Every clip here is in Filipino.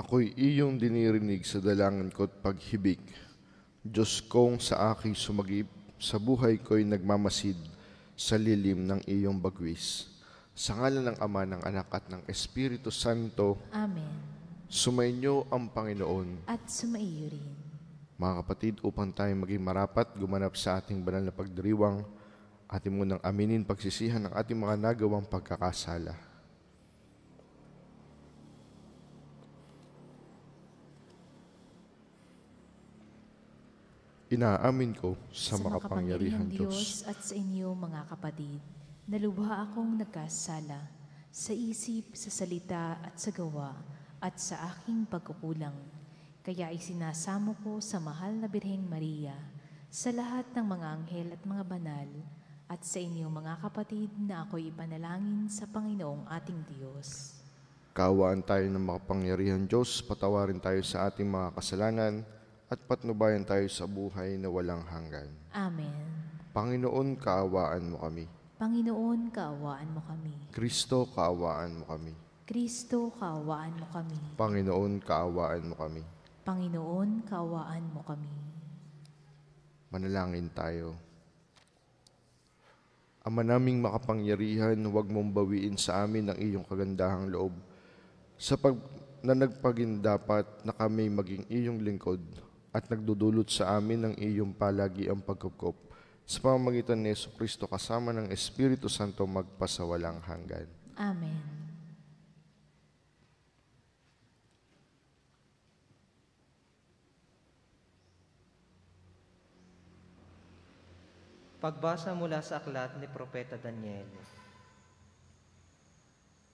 Ako'y iyong dinirinig sa dalangin ko't paghibig. Diyos kong sa aking sumagip, sa buhay ko'y nagmamasid sa lilim ng iyong bagwis. Sa ngalan ng Ama, ng Anak at ng Espiritu Santo, Amen. sumainyo ang Panginoon. At sumaiyo rin. Mga kapatid, upang tayo maging marapat gumanap sa ating banal na pagdiriwang, ating munang aminin pagsisihan ng ating mga nagawang pagkakasala. Inaamin ko sa makapangyarihang Diyos at sa inyo mga kapatid, na lubha akong nagkasala sa isip, sa salita at sa gawa at sa aking pagkukulang. Kaya isinasamo ko sa mahal na Birheng Maria, sa lahat ng mga anghel at mga banal, at sa inyo mga kapatid na ako'y ipanalangin sa Panginoong ating Diyos. Kaawaan tayo ng makapangyarihang Diyos, patawarin tayo sa ating mga kasalanan, at patnubayan tayo sa buhay na walang hanggan. Amen. Panginoon, kaawaan mo kami. Panginoon, kaawaan mo kami. Kristo, kaawaan mo kami. Kristo, kaawaan mo kami. Panginoon, kaawaan mo kami. Panginoon, kaawaan mo kami. Manalangin tayo. Ama naming makapangyarihan, huwag mong bawiin sa amin ang iyong kagandahang loob, na nagpagindapat na kami maging iyong lingkod at nagdudulot sa amin ng iyong palagiang pagkupkop sa pamamagitan ni Jesucristo kasama ng Espiritu Santo magpasawalang hanggan. Amen. Pagbasa mula sa aklat ni Propeta Daniel.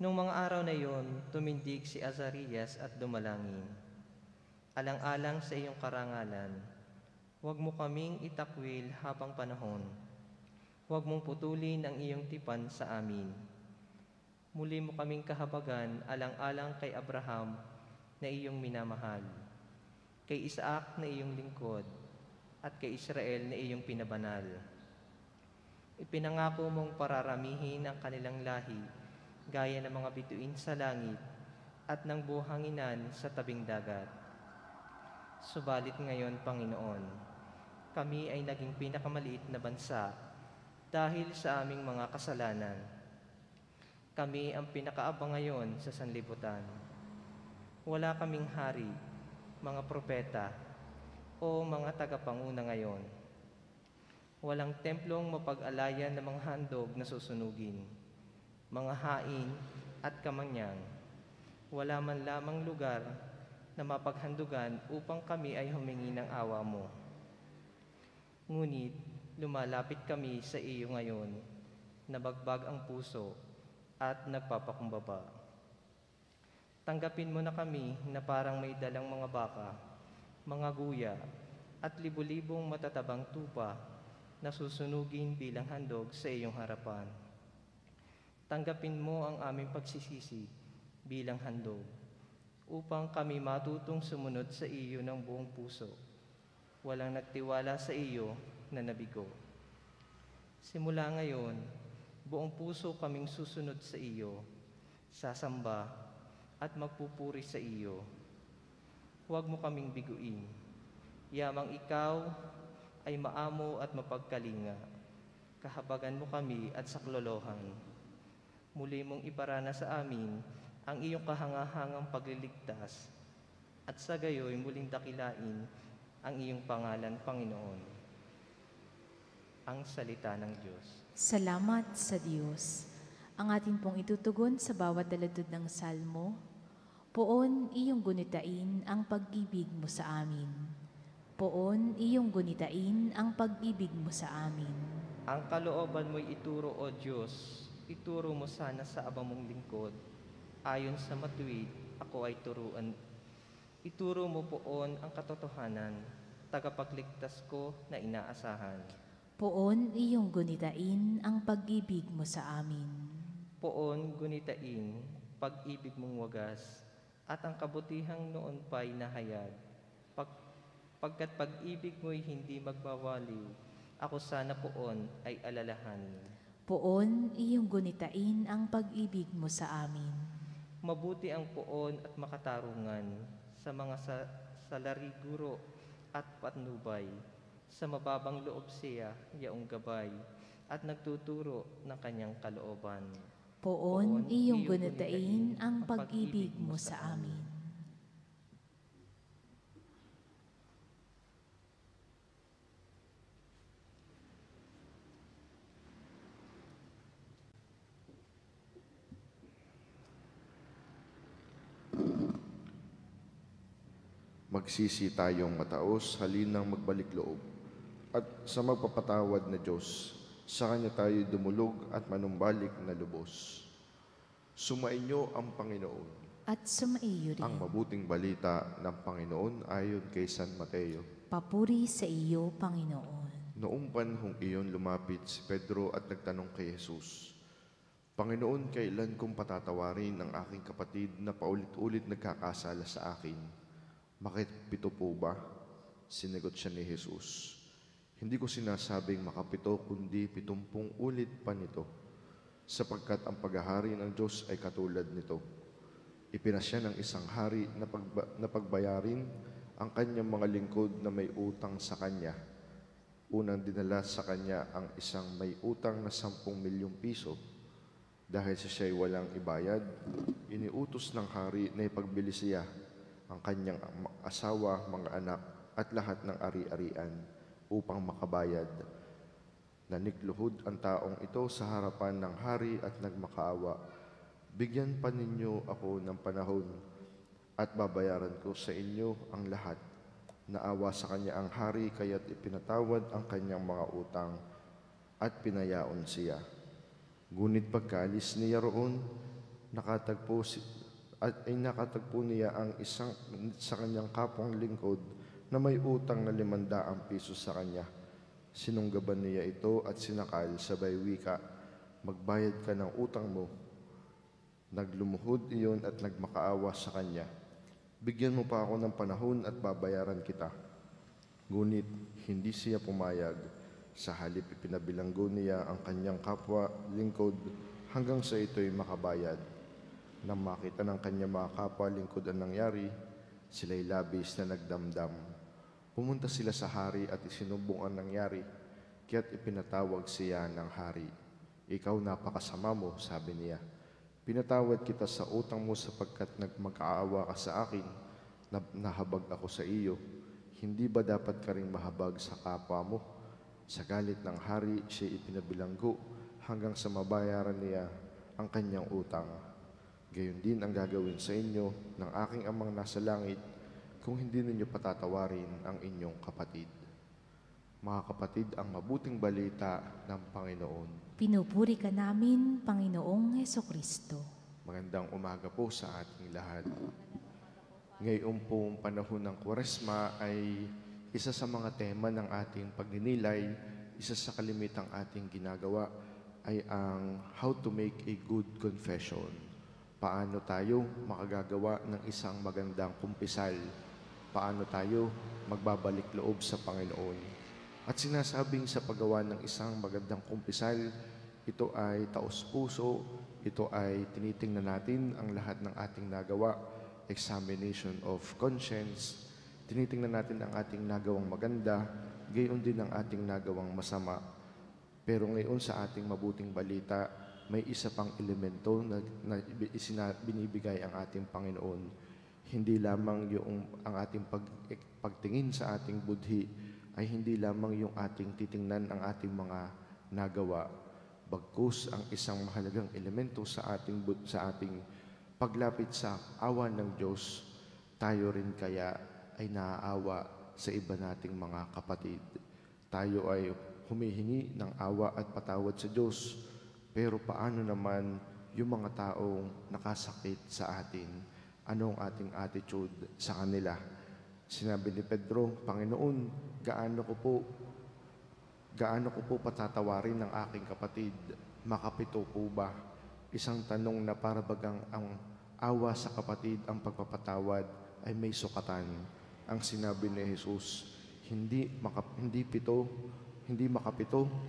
Nung mga araw na iyon, tumindig si Azarias at dumalangin. Alang-alang sa iyong karangalan, huwag mo kaming itakwil habang panahon. Huwag mong putulin ang iyong tipan sa amin. Muli mo kaming kahabagan alang-alang kay Abraham na iyong minamahal, kay Isaac na iyong lingkod, at kay Israel na iyong pinabanal. Ipinangako mong pararamihin ang kanilang lahi gaya ng mga bituin sa langit at ng buhanginan sa tabing dagat. Subalit ngayon, Panginoon, kami ay naging pinakamaliit na bansa dahil sa aming mga kasalanan. Kami ang pinakaabang ngayon sa sanlibutan. Wala kaming hari, mga propeta, o mga tagapanguna ngayon. Walang templong mapag-alayan ng mga handog na susunugin, mga hain at kamanyang. Wala man lamang lugar na mapaghandugan upang kami ay humingi ng awa mo. Ngunit lumalapit kami sa iyo ngayon, nabagbag ang puso at nagpapakumbaba. Tanggapin mo na kami na parang may dalang mga baka, mga guya, at libu-libong matatabang tupa na susunugin bilang handog sa iyong harapan. Tanggapin mo ang aming pagsisisi bilang handog, upang kami matutong sumunod sa iyo ng buong puso. Walang nagtiwala sa iyo na nabigo. Simula ngayon, buong puso kaming susunod sa iyo, sasamba at magpupuri sa iyo. Huwag mo kaming biguin. Yamang ikaw ay maamo at mapagkalinga. Kahabagan mo kami at saklolohan. Muli mong iparana sa amin ang iyong kahangahangang pagliligtas, at sa gayoy muling dakilain ang iyong pangalan, Panginoon. Ang salita ng Diyos. Salamat sa Diyos. Ang atin pong itutugon sa bawat daladod ng salmo, Poon iyong gunitain ang pag-ibig mo sa amin. Poon iyong gunitain ang pag-ibig mo sa amin. Ang kalooban mo'y ituro, O Diyos, ituro mo sana sa abang mong lingkod. Ayon sa matuwid, ako ay turuan. Ituro mo poon ang katotohanan, tagapagligtas ko na inaasahan. Poon iyong gunitain ang pag-ibig mo sa amin. Poon gunitain, pag-ibig mong wagas, at ang kabutihang noon pa'y nahayag. Pagkat pag-ibig mo'y hindi magbawaliw, ako sana poon ay alalahanin. Poon iyong gunitain ang pag-ibig mo sa amin. Mabuti ang poon at makatarungan, sa mga salariguro at patnubay. Sa mababang loob siya yaong gabay at nagtuturo ng kanyang kalooban. Poon iyong gunitain ang pag-ibig mo sa amin. Magsisi tayong mataos, halinang magbalik loob. At sa magpapatawad na Diyos, sa Kanya tayo dumulog at manumbalik na lubos. Sumainyo ang Panginoon. At sumaiyo rin. Ang mabuting balita ng Panginoon ayon kay San Mateo. Papuri sa iyo, Panginoon. Noong panahong iyon lumapit si Pedro at nagtanong kay Jesus, Panginoon, kailan kong patatawarin ang aking kapatid na paulit-ulit nagkakasala sa akin? Bakit 7 po ba? Sinagot siya ni Jesus. Hindi ko sinasabing makapito, kundi 70 ulit pa nito. Sapagkat ang paghahari ng Diyos ay katulad nito. Ipinasya ng isang hari na pagbayarin ang kanyang mga lingkod na may utang sa kanya. Unang dinala sa kanya ang isang may utang na 10 milyong piso. Dahil siya'y walang ibayad, iniutos ng hari na ipagbili siya ang kanyang asawa, mga anak, at lahat ng ari-arian upang makabayad. Nanikluhod ang taong ito sa harapan ng hari at nagmakaawa. Bigyan pa ninyo ako ng panahon at babayaran ko sa inyo ang lahat. Naawa sa kanya ang hari kaya't ipinatawad ang kanyang mga utang at pinayaon siya. Ngunit pagkaalis niya roon, nakatagpo niya ang isang sa kanyang kapwang lingkod na may utang na 500 piso sa kanya. Sinunggaban niya ito at sinakal sabay wika, magbayad ka ng utang mo. Naglumuhod iyon at nagmakaawa sa kanya. Bigyan mo pa ako ng panahon at babayaran kita. Ngunit hindi siya pumayag. Sa halip ipinabilanggo niya ang kanyang kapwa lingkod hanggang sa ito'y makabayad. Nang makita ng kanyang mga kapwa lingkod ang nangyari, sila'y labis na nagdamdam. Pumunta sila sa hari at isinumbong ang nangyari, kaya't ipinatawag siya ng hari. Ikaw napakasama mo, sabi niya. Pinatawad kita sa utang mo sapagkat nagmag-aawa ka sa akin, nahabag ako sa iyo. Hindi ba dapat ka ring mahabag sa kapwa mo? Sa galit ng hari, siya ipinabilanggo hanggang sa mabayaran niya ang kanyang utang. Gayon din ang gagawin sa inyo ng aking amang nasa langit kung hindi ninyo patatawarin ang inyong kapatid. Mga kapatid, ang mabuting balita ng Panginoon. Pinupuri ka namin, Panginoong Hesukristo. Magandang umaga po sa ating lahat. Ngayon pong panahon ng Kwaresma ay isa sa mga tema ng ating pagninilay, isa sa kalimitang ating ginagawa ay ang how to make a good confession. Paano tayo makagagawa ng isang magandang kumpisal? Paano tayo magbabalik loob sa Panginoon? At sinasabing sa paggawa ng isang magandang kumpisal, ito ay taos-puso, ito ay tinitingnan natin ang lahat ng ating nagawa, examination of conscience, tinitingnan natin ang ating nagawang maganda, gayon din ang ating nagawang masama. Pero ngayon sa ating mabuting balita, may isa pang elemento na binibigay ang ating Panginoon. Hindi lamang ang ating pagtingin sa ating budhi, ay hindi lamang yung ating titingnan ang ating mga nagawa. Bagkus ang isang mahalagang elemento sa ating paglapit sa awa ng Diyos, tayo rin kaya ay naaawa sa iba nating mga kapatid. Tayo ay humihingi ng awa at patawad sa Diyos. Pero paano naman yung mga taong nakasakit sa atin? Anong ating attitude sa kanila? Sinabi ni Pedro, Panginoon, gaano ko po patatawarin ng aking kapatid? Makapito po ba? Isang tanong na para bagang ang awa sa kapatid, ang pagpapatawad ay may sukatan. Ang sinabi ni Jesus, hindi makapito,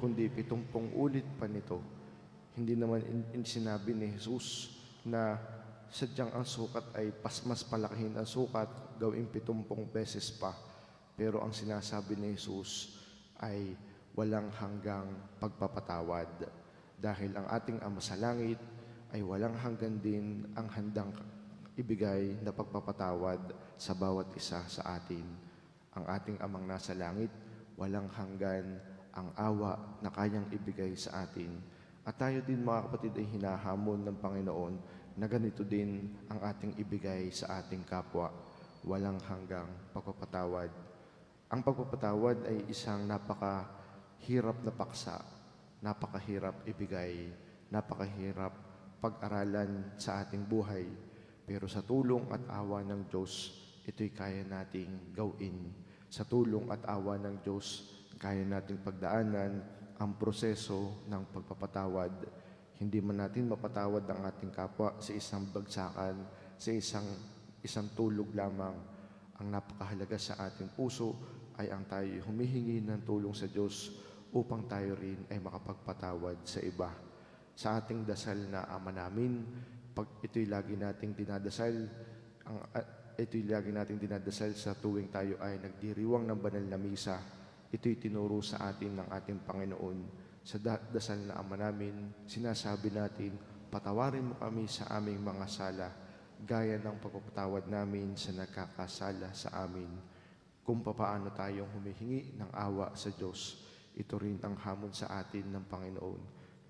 kundi 70 ulit pa nito. Hindi naman sinabi ni Jesus na sadyang ang sukat ay mas palakihin ang sukat, gawing 70 beses pa. Pero ang sinasabi ni Jesus ay walang hanggang pagpapatawad. Dahil ang ating Ama sa Langit ay walang hanggan din ang handang ibigay na pagpapatawad sa bawat isa sa atin. Ang ating Amang nasa langit, walang hanggan ang awa na kayang ibigay sa atin. At tayo din mga kapatid ay hinahamon ng Panginoon na ganito din ang ating ibigay sa ating kapwa, walang hanggang pagpapatawad. Ang pagpapatawad ay isang napakahirap na paksa, napakahirap ibigay, napakahirap pag-aralan sa ating buhay. Pero sa tulong at awa ng Diyos, ito'y kaya nating gawin. Sa tulong at awa ng Diyos, kaya nating pagdaanan ang proseso ng pagpapatawad. Hindi man natin mapatawad ang ating kapwa sa isang bagsakan, sa isang tulog lamang. Ang napakahalaga sa ating puso ay ang tayo humihingi ng tulong sa Diyos upang tayo rin ay makapagpatawad sa iba. Sa ating dasal na Ama namin, pag ito'y lagi nating dinadasal sa tuwing tayo ay nagdiriwang ng banal na misa. Ito'y tinuro sa atin ng ating Panginoon. Sa dasal na Ama namin, sinasabi natin, patawarin mo kami sa aming mga sala, gaya ng pagpapatawad namin sa nagkakasala sa amin. Kung papaano tayong humihingi ng awa sa Diyos, ito rin ang hamon sa atin ng Panginoon,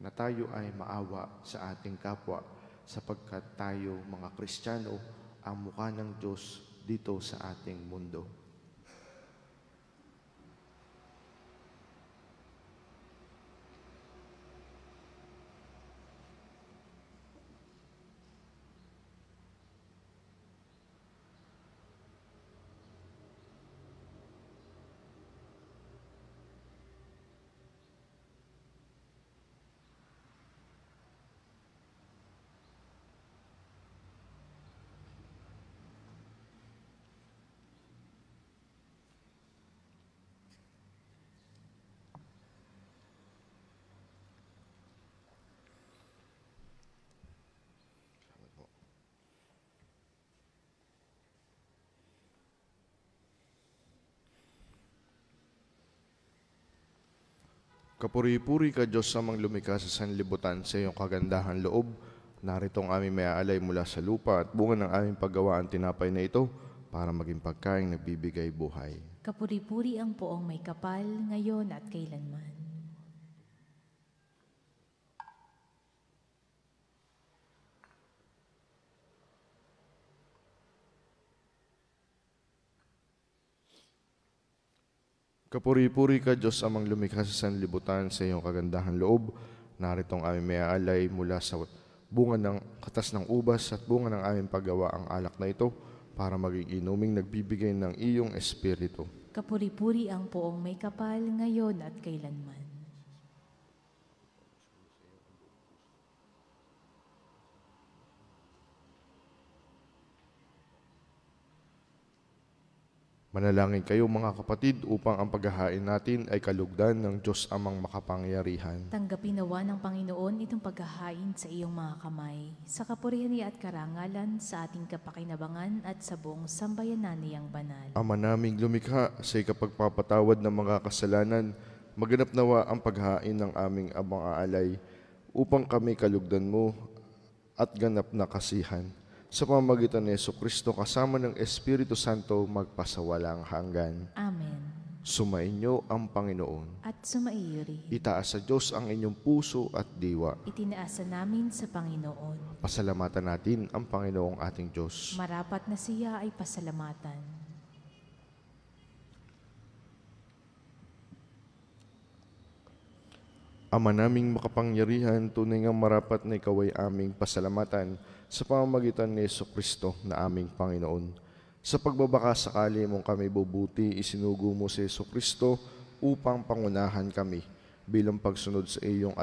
na tayo ay maawa sa ating kapwa, sapagkat tayo mga Kristiyano ang mukha ng Diyos dito sa ating mundo. Kapuri-puri ka, Diyos, sa mga lumikha sa sanlibutan, sa iyong kagandahan loob. Narito ang aming may-aalay mula sa lupa at bunga ng aming paggawa ang tinapay na ito para maging pagkain nagbibigay buhay. Kapuri-puri ang poong may kapal, ngayon at kailanman. Kapuri-puri ka, Diyos, amang lumikha sa sanlibutan, sa iyong kagandahan loob. Narito ang aming may-aalay mula sa bunga ng katas ng ubas at bunga ng aming paggawa ang alak na ito para maging inuming nagbibigay ng iyong espiritu. Kapuri-puri ang poong may kapal, ngayon at kailanman. Manalangin kayo mga kapatid upang ang paghahain natin ay kalugdan ng Diyos amang makapangyarihan. Tanggapin nawa ng Panginoon itong paghahain sa iyong mga kamay, sa kapurihan at karangalan, sa ating kapakinabangan at sa buong sambayanan niyang banal. Ama naming lumikha, sa ikapagpapatawad ng mga kasalanan, maganap nawa ang paghahain ng aming abang aalay, upang kami kalugdan mo at ganap na kasihan. Sa pamamagitan ni Jesucristo kasama ng Espiritu Santo magpasawalang hanggan. Amen. Sumainyo ang Panginoon. At sumaiyo rin. Itaas sa Diyos ang inyong puso at diwa. Itinaasa namin sa Panginoon. Pasalamatan natin ang Panginoong ating Diyos. Marapat na siya ay pasalamatan. Ama naming makapangyarihan, tunay ngang marapat na ikaw ay aming pasalamatan sa pamamagitan ni Jesucristo na aming Panginoon. Sa pagbabaka sakali mong kami bubuti, isinugo mo si Jesucristo upang pangunahan kami. Bilang pagsunod sa iyong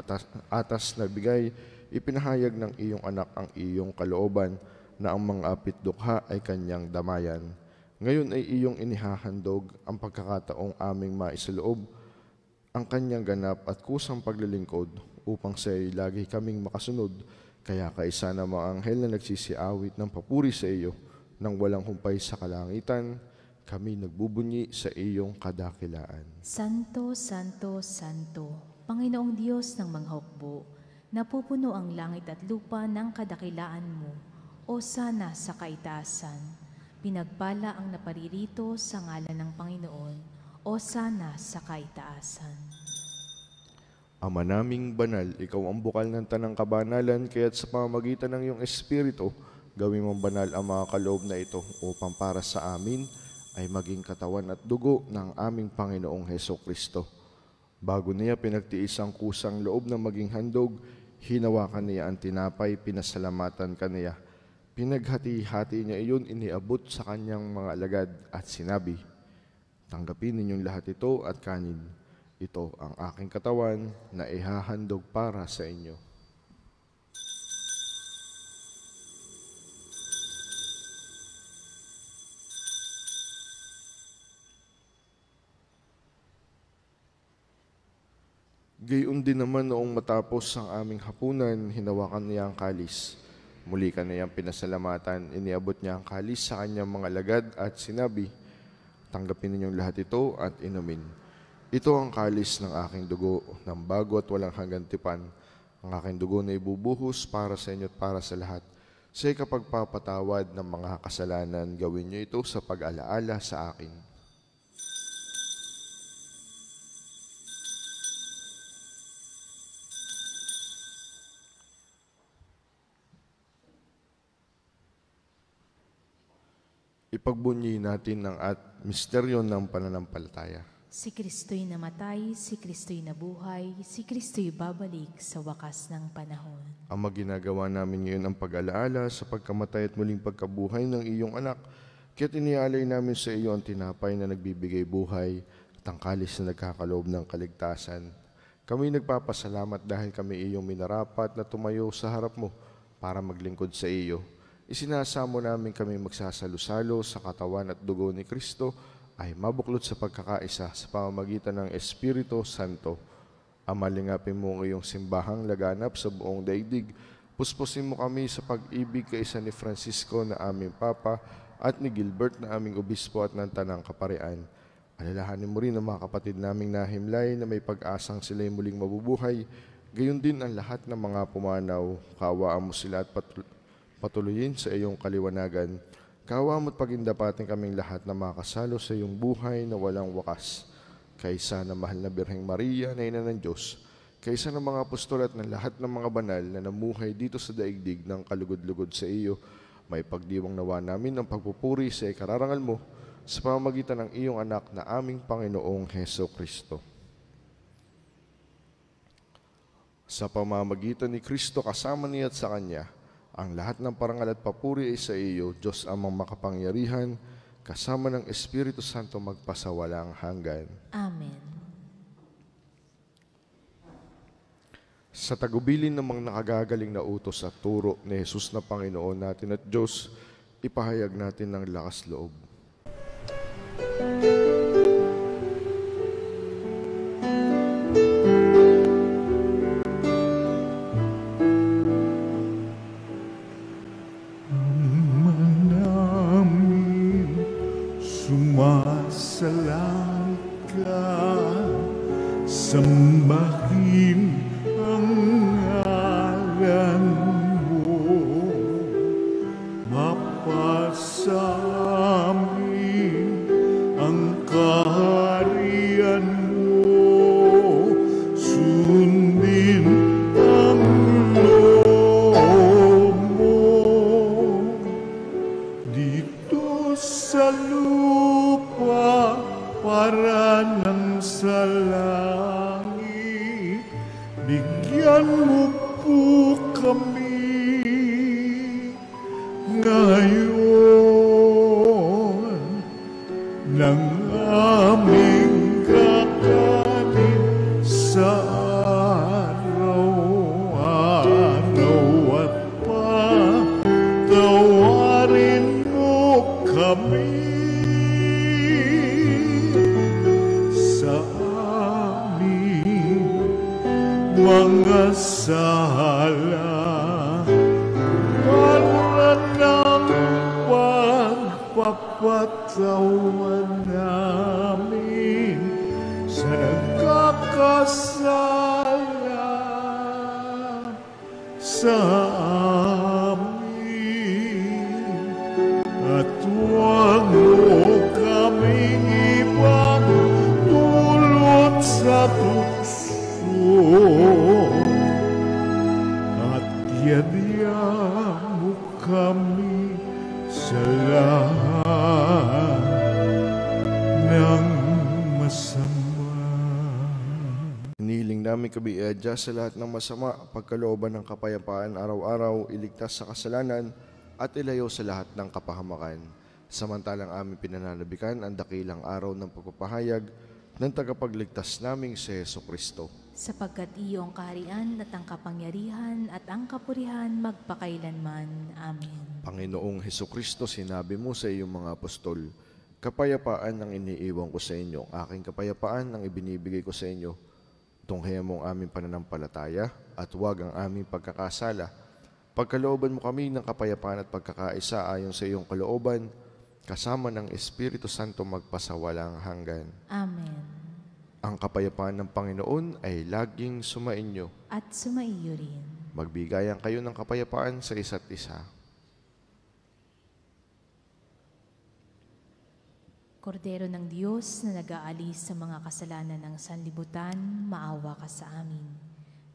atas na bigay, ipinahayag ng iyong anak ang iyong kalooban na ang mga apitdukha ay kanyang damayan. Ngayon ay iyong inihahandog ang pagkakataong aming maisaloob ang kanyang ganap at kusang paglilingkod upang sa iyo lagi kaming makasunod Kaya kaisa ng mga anghel na nagsisiawit ng papuri sa iyo, nang walang humpay sa kalangitan, kami nagbubunyi sa iyong kadakilaan. Santo, Santo, Santo, Panginoong Diyos ng mga hukbo, napupuno ang langit at lupa ng kadakilaan mo, o sana sa kaitaasan. Pinagpala ang naparirito sa ngalan ng Panginoon, o sana sa kaitaasan. Ama naming banal, ikaw ang bukal ng tanang kabanalan, kaya't sa pamamagitan ng iyong Espiritu, gawin mong banal ang mga kaloob na ito upang para sa amin ay maging katawan at dugo ng aming Panginoong Hesukristo. Bago niya pinagtiis ang kusang loob na maging handog, hinawakan niya ang tinapay, pinasalamatan ka niya. Pinaghati-hati niya iyon, iniabot sa kanyang mga alagad at sinabi, "Tanggapin ninyong lahat ito at kanin. Ito ang aking katawan na ihahandog para sa inyo." Gayon din naman noong matapos ang aming hapunan, hinawakan niya ang kalis. Muli ka niyang pinasalamatan, iniabot niya ang kalis sa kanyang mga alagad at sinabi, "Tanggapin ninyong lahat ito at inumin. Ito ang kalis ng aking dugo, ng bago at walang hanggang tipan. Ang aking dugo na ibubuhos para sa inyo at para sa lahat. Sa ikapagpapatawad ng mga kasalanan, gawin niyo ito sa pag-alaala sa akin." Ipagbunyi natin ang misteryo ng pananampalataya. Si Kristo'y namatay, si Kristo'y nabuhay, si Kristo'y babalik sa wakas ng panahon. Ama, ginagawa namin ngayon ang pag-alaala sa pagkamatay at muling pagkabuhay ng iyong anak. Kaya't inialay namin sa iyo ang tinapay na nagbibigay buhay at ang kalis na nagkakaloob ng kaligtasan. Kami nagpapasalamat dahil kami iyong minarapat na tumayo sa harap mo para maglingkod sa iyo. Isinasamo namin kami magsasalo-salo sa katawan at dugo ni Kristo ay mabuklod sa pagkakaisa sa pamamagitan ng Espiritu Santo. Ama, lingapin mo ang iyong simbahang laganap sa buong daigdig. Puspusin mo kami sa pag-ibig kaisa ni Francisco na aming Papa at ni Gilbert na aming Obispo at ng Tanang Kaparian. Alalahanin mo rin ang mga kapatid naming nahimlay na may pag-asang sila'y muling mabubuhay. Gayon din ang lahat ng mga pumanaw. Kaawaan mo sila at patuloyin sa iyong kaliwanagan. Kaawaan mo't pagindapatin kaming lahat na makasalo sa iyong buhay na walang wakas. Kaysa na mahal na Birheng Maria na Ina ng Diyos, kaysa ng mga apostol at ng lahat ng mga banal na namuhay dito sa daigdig ng kalugod-lugod sa iyo, may pagdiwang nawa namin ang pagpupuri sa ikararangal mo sa pamamagitan ng iyong anak na aming Panginoong Hesukristo. Sa pamamagitan ni Kristo kasama niya at sa Kanya, ang lahat ng parangal at papuri ay sa iyo, Diyos amang makapangyarihan, kasama ng Espiritu Santo magpasawalang hanggan. Amen. Sa tagubilin ng mga nakagagaling na utos at turo ni Jesus na Panginoon natin at Diyos, ipahayag natin ng lakas loob. Sumasalang ka, sambahin ang ngalan mo, mapasa amin ang kaharian mo, sundin ang loob mo dito sa lupa para ng sa langit. Bigyan mo po kami ngayon ng aming kakanin sa araw-araw at patawarin mo kami sa aming mga sala pinapatawan namin sa nagkakasala sa amin. At huwag mo kaming ipagdulot sa tukso, at yadya mo kami sa lahat ng masama. Hinihiling namin kami iadya sa lahat ng masama, pagkalooban ng kapayapaan araw-araw, iligtas sa kasalanan, at ilayo sa lahat ng kapahamakan. Samantalang aming pinananabikan ang dakilang araw ng pagpapahayag ng tagapagligtas naming si Jesucristo. Sapagkat iyo ang kaharian at ang kapangyarihan at ang kapurihan magpakailanman. Amen. Panginoong Jesucristo, sinabi mo sa iyong mga apostol, kapayapaan ang iniiwan ko sa inyo, aking kapayapaan ang ibinibigay ko sa inyo. Tunghayan mo ang aming pananampalataya at huwag ang aming pagkakasala. Pagkalooban mo kami ng kapayapaan at pagkakaisa ayon sa iyong kalooban, kasama ng Espiritu Santo magpasawalang hanggan. Amen. Ang kapayapaan ng Panginoon ay laging sumainyo. At sumaiyo rin. Magbigayan kayo ng kapayapaan sa isa't isa. Kordero ng Diyos na nag-aalis sa mga kasalanan ng sanlibutan, maawa ka sa amin.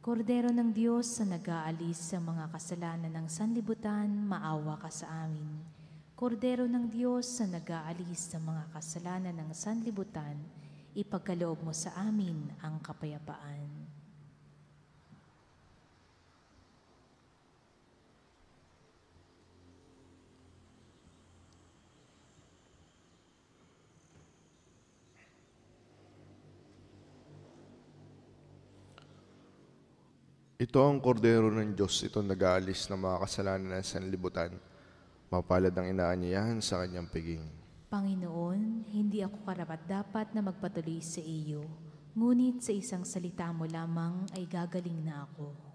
Kordero ng Diyos na nag-aalis sa mga kasalanan ng sanlibutan, maawa ka sa amin. Kordero ng Diyos na nag-aalis sa mga kasalanan ng sanlibutan, ipagkaloob mo sa amin ang kapayapaan. Ito ang kordero ng Diyos, ito nag-aalis ng mga kasalanan ng sanlibutan. Mapalad ang inaanyayahan sa kanyang piging. Panginoon, hindi ako karapat-dapat na magpatuloy sa iyo, ngunit sa isang salita mo lamang ay gagaling na ako.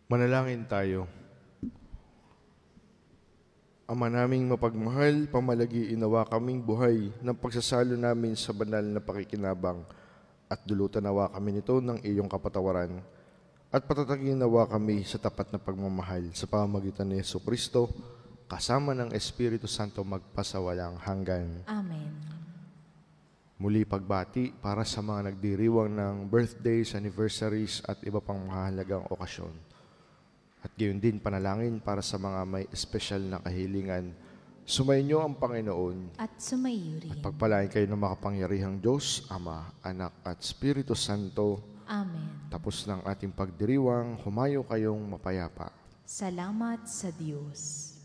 Manalangin tayo. Ama naming mapagmahal, pamalagi inawa kaming buhay ng pagsasalo namin sa banal na pakikinabang at dulutan nawa kami nito ng iyong kapatawaran at patatagin nawa kami sa tapat na pagmamahal sa pamamagitan ni Jesucristo kasama ng Espiritu Santo magpasawalang hanggan. Amen. Muli pagbati para sa mga nagdiriwang ng birthdays, anniversaries at iba pang mahalagang okasyon. At gayon din panalangin para sa mga may espesyal na kahilingan. Sumainyo ang Panginoon At sumaiyo rin. at pagpalain kayo ng makapangyarihang Diyos, Ama, Anak at Espiritu Santo. Amen. Tapos ng ating pagdiriwang, humayo kayong mapayapa. Salamat sa Diyos.